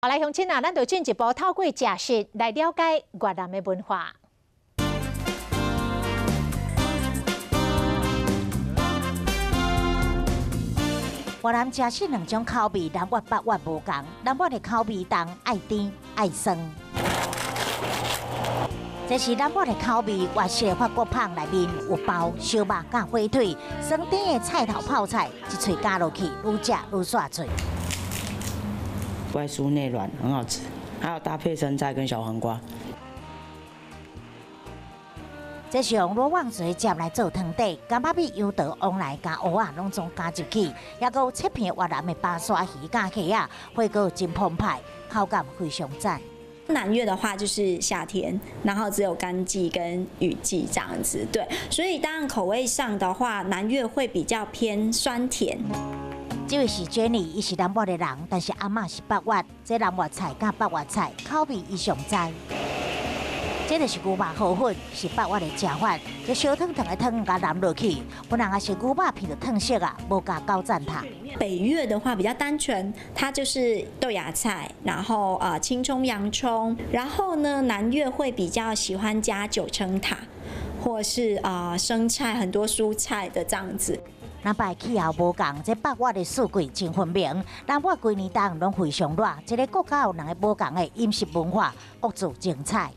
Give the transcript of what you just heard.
后来乡亲啊，咱就进一步透过食食来了解越南的文化。越南食食两种口味，南越北越无同。南越的口味重，爱甜爱酸。这是南越的口味，越式的法国胖内面有包小肉甲火腿，酸甜的菜头泡菜，一喙加落去，愈食愈爽脆。外酥内软，很好吃，还有搭配生菜跟小黄瓜。这是用罗旺水接来做汤底，干巴米、油豆、往来加蚵仔拢总加入去，还有切片越南的巴沙鱼甲虾啊，火锅真澎湃，口感非常赞。南越的话就是夏天，然后只有干季跟雨季这样子，对，所以当然口味上的话，南越会比较偏酸甜。这位是 Jenny， 伊是南越的人，但是阿嬷是北越，这南越菜甲北越菜口味伊上知。这就是牛肉河粉，是北越的食法。这小汤汤的汤加淋落去，本人也是牛肉片的汤色啊，无加高赞汤。北越的话比较单纯，它就是豆芽菜，然后青葱、洋葱，然后呢南越会比较喜欢加九层塔，或是生菜很多蔬菜的这样子。南北气候无同，这北越的四季真分明，南越规年冬拢非常热。这个国家有两个不同的饮食文化，各自精彩。